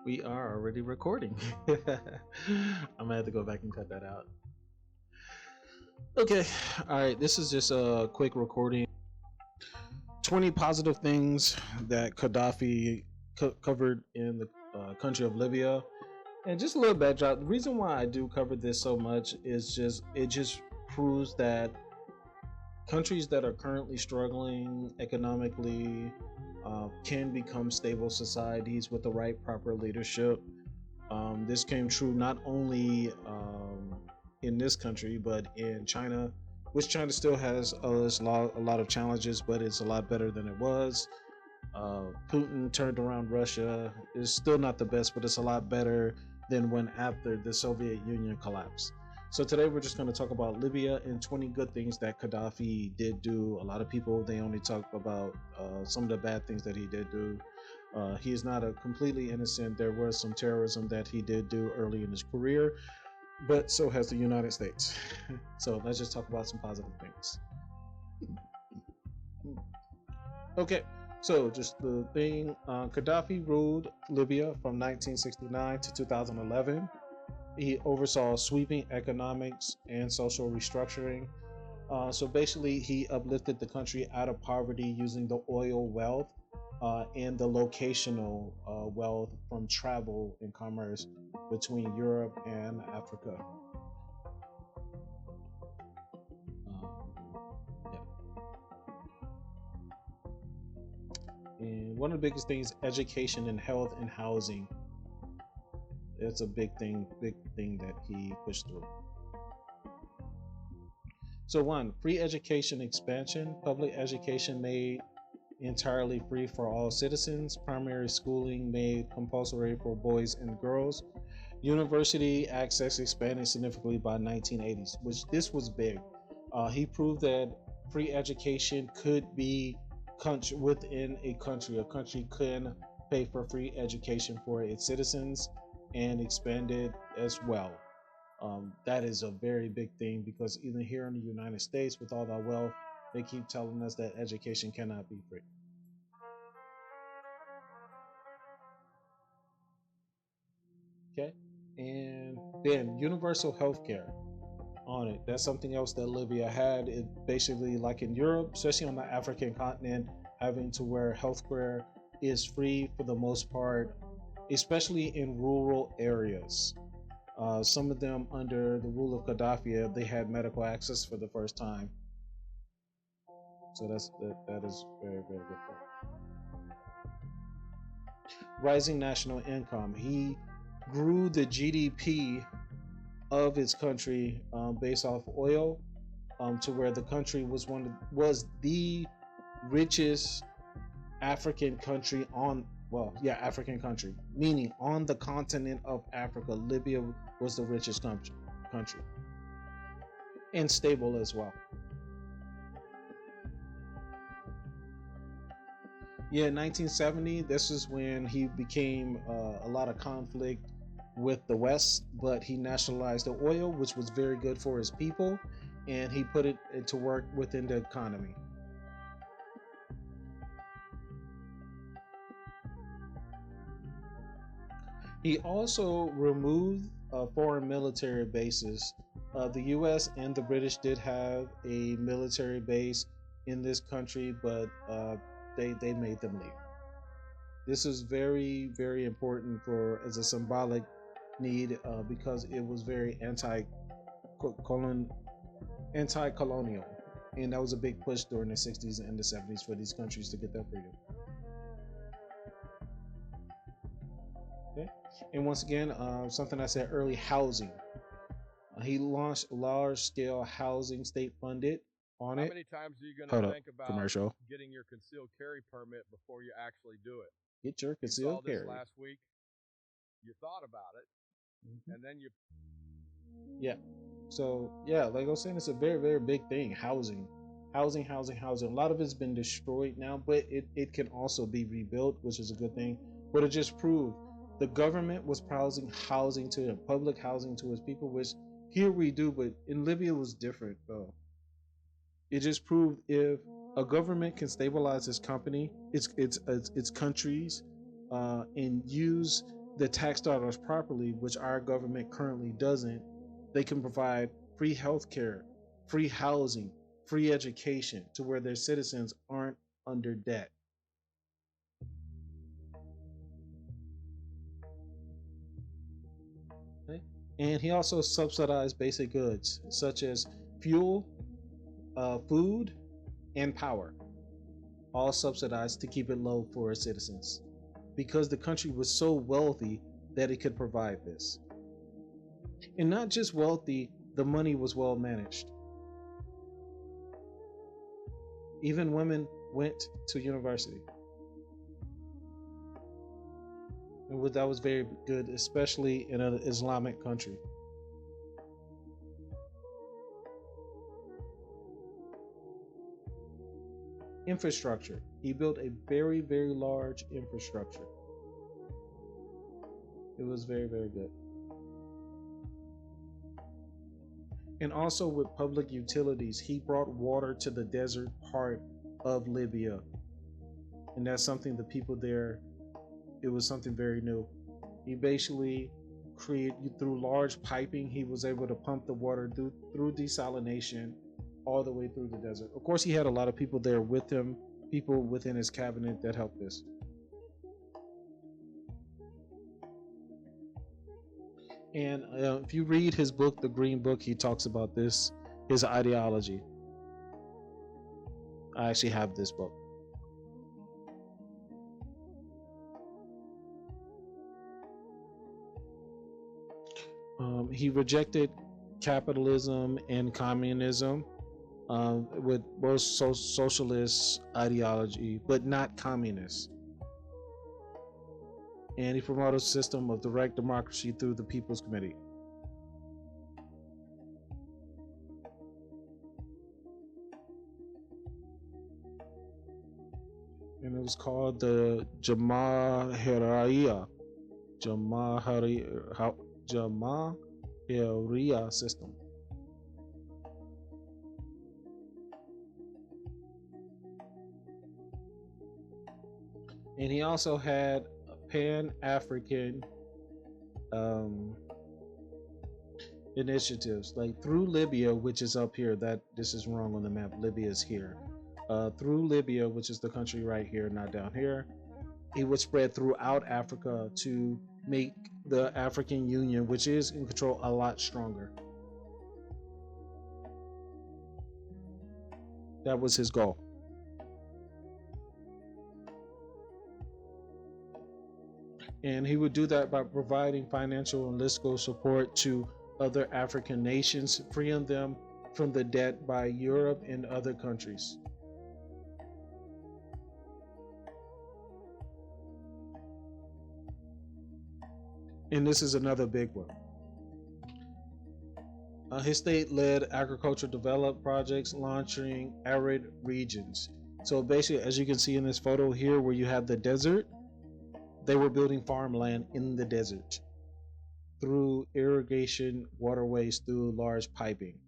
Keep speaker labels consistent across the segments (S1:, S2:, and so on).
S1: We are already recording. I'm gonna have to go back and cut that out. Okay, all right. This is just a quick recording. 20 positive things that Gaddafi covered in the country of Libya, and just a little backdrop. The reason why I do cover this so much is just proves that countries that are currently struggling economically can become stable societies with the right proper leadership. This came true not only in this country but in China, which China still has a lot of challenges, but it's a lot better than it was. Putin turned around Russia. It's still not the best, but it's a lot better than when after the Soviet Union collapsed. So today we're just going to talk about Libya and 20 good things that Gaddafi did do. A lot of people, they only talk about some of the bad things that he did do. He is not a completely innocent. There was some terrorism that he did do early in his career, but so has the United States. So let's just talk about some positive things. Okay, so just the thing, Gaddafi ruled Libya from 1969 to 2011. He oversaw sweeping economics and social restructuring. So basically, he uplifted the country out of poverty using the oil wealth and the locational wealth from travel and commerce between Europe and Africa. Yeah. And one of the biggest things, education and health and housing. It's a big thing that he pushed through. So one, free education expansion, public education made entirely free for all citizens, primary schooling made compulsory for boys and girls, university access expanded significantly by 1980s, which this was big. He proved that free education could be within a country can pay for free education for its citizens and expand it as well. That is a very big thing because even here in the United States, with all that wealth, they keep telling us that education cannot be free. Okay, and then universal health care on it. That's something else that Libya had. It basically, like in Europe, especially on the African continent, having to where healthcare is free for the most part, especially in rural areas. Some of them under the rule of Gaddafi, they had medical access for the first time. So that is very good. Rising national income. He grew the GDP of his country based off oil to where the country was the richest African country African country, meaning on the continent of Africa, Libya was the richest country and stable as well. Yeah, 1970, this is when he became a lot of conflict with the West, but he nationalized the oil, which was very good for his people, and he put it to work within the economy. He also removed foreign military bases. The U.S. and the British did have a military base in this country, but they made them leave. This is very important for as a symbolic need because it was very anti-colonial, and that was a big push during the 60s and the 70s for these countries to get their freedom. Okay, and once again, something I said early, housing. He launched large-scale housing, state-funded on
S2: How
S1: it.
S2: many times are you going
S1: Hold
S2: to
S1: up,
S2: think about
S1: commercial.
S2: getting your concealed carry permit before you actually do it?
S1: Get your
S2: You saw
S1: concealed
S2: this
S1: carry.
S2: last week. You thought about it, and then you.
S1: Yeah. So yeah, like I was saying, it's a very big thing. Housing. A lot of it's been destroyed now, but it can also be rebuilt, which is a good thing. But it just proved the government was providing housing to him, public housing to his people, which here we do, but in Libya it was different though. It just proved if a government can stabilize its company, its countries, and use the tax dollars properly, which our government currently doesn't, they can provide free health care, free housing, free education to where their citizens aren't under debt. Okay? And he also subsidized basic goods such as fuel, food, and power, all subsidized to keep it low for its citizens because the country was so wealthy that it could provide this. And not just wealthy, the money was well managed. Even women went to university. And that was very good, especially in an Islamic country. Infrastructure. He built a very, very large infrastructure. It was very, very good. And also with public utilities, he brought water to the desert part of Libya. And that's something the people there, it was something very new. He basically created, through large piping, he was able to pump the water through desalination all the way through the desert. Of course, he had a lot of people there with him, people within his cabinet that helped this. And if you read his book, The Green Book, he talks about this, his ideology. I actually have this book. He rejected capitalism and communism with both socialist ideology, but not communist. And he promoted a system of direct democracy through the People's Committee. And it was called the Jamahiriya system. And he also had Pan-African initiatives, like through Libya, which is up here. That this is wrong on the map. Libya is here. Through Libya, which is the country right here, not down here. It would spread throughout Africa to make the African Union, which is in control, a lot stronger. That was his goal. And he would do that by providing financial and logistical support to other African nations, freeing them from the debt by Europe and other countries. And this is another big one. His state led agricultural development projects launching arid regions. So basically, as you can see in this photo here, where you have the desert, they were building farmland in the desert through irrigation waterways, through large piping,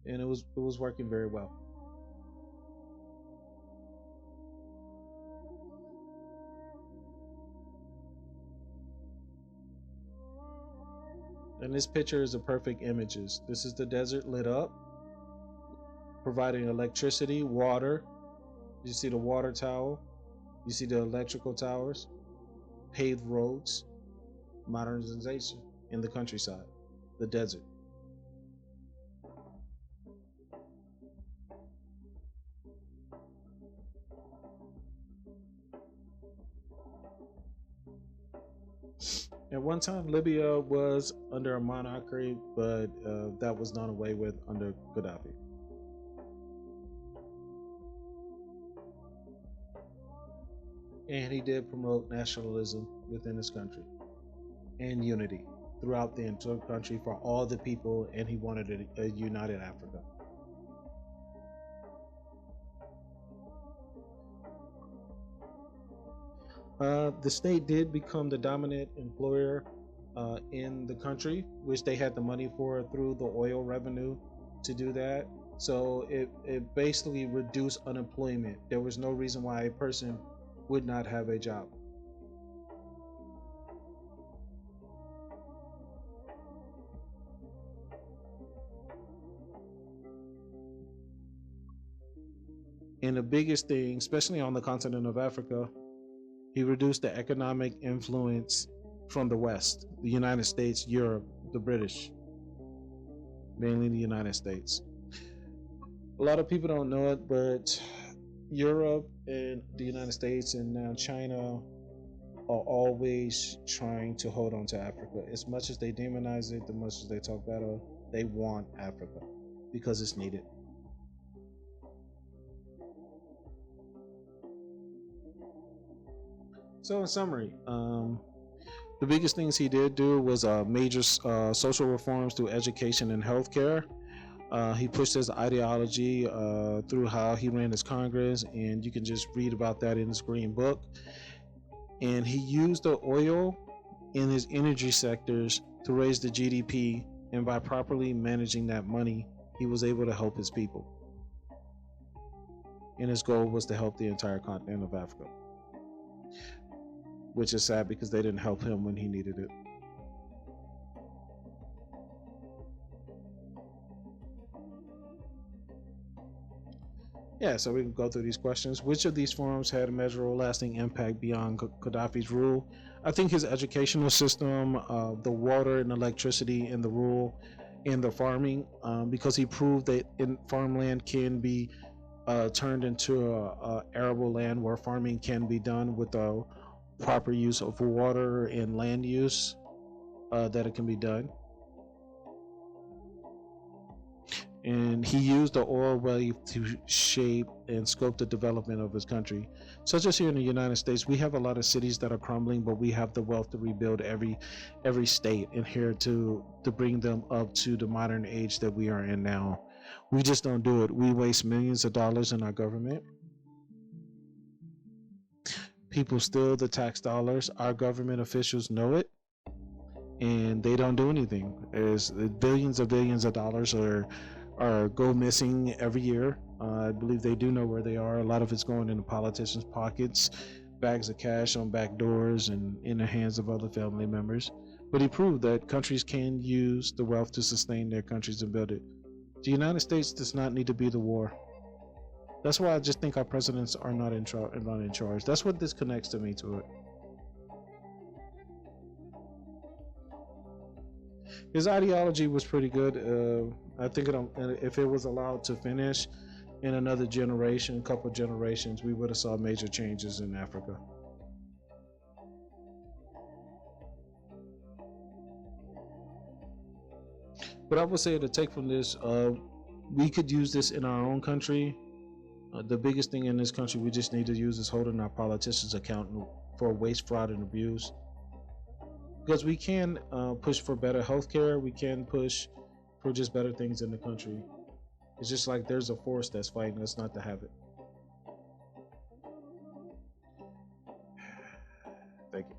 S1: and it was working very well. And this picture is a perfect images. This is the desert lit up, providing electricity, water. You see the water tower, you see the electrical towers, paved roads, modernization in the countryside, the desert. At one time, Libya was under a monarchy, but that was done away with under Gaddafi. And he did promote nationalism within his country and unity throughout the entire country for all the people, and he wanted a united Africa. The state did become the dominant employer in the country, which they had the money for through the oil revenue to do that. So it basically reduced unemployment. There was no reason why a person would not have a job. And the biggest thing, especially on the continent of Africa, he reduced the economic influence from the West, the United States, Europe, the British, mainly the United States. A lot of people don't know it, but Europe and the United States and now China are always trying to hold on to Africa. As much as they demonize it, as much as they talk bad of it, they want Africa because it's needed. So, in summary, the biggest things he did do was major social reforms through education and healthcare. He pushed his ideology through how he ran his Congress, and you can just read about that in his Green Book. And he used the oil in his energy sectors to raise the GDP, and by properly managing that money, he was able to help his people. And his goal was to help the entire continent of Africa, which is sad because they didn't help him when he needed it. Yeah, so we can go through these questions. Which of these forms had a measurable lasting impact beyond Gaddafi's rule? I think his educational system, the water and electricity and the rural and the farming, because he proved that farmland can be turned into a arable land where farming can be done with the proper use of water and land use, that it can be done. And he used the oil wave to shape and scope the development of his country. Such as here in the United States, we have a lot of cities that are crumbling, but we have the wealth to rebuild every state and here to bring them up to the modern age that we are in now. We just don't do it. We waste millions of dollars in our government. People steal the tax dollars. Our government officials know it, and they don't do anything. There's billions of dollars are go missing every year. I believe they do know where they are. A lot of it's going into politicians' pockets, bags of cash on back doors, and in the hands of other family members. But he proved that countries can use the wealth to sustain their countries and build it. The United States does not need to be the war. That's why I just think our presidents are not in charge. That's what this connects to me to it. His ideology was pretty good. I think if it was allowed to finish in another generation, couple generations, we would have saw major changes in Africa. But I would say to take from this, we could use this in our own country. The biggest thing in this country we just need to use is holding our politicians accountable for waste, fraud, and abuse. Because we can push for better healthcare, we can push for just better things in the country. It's just like there's a force that's fighting us not to have it. Thank you.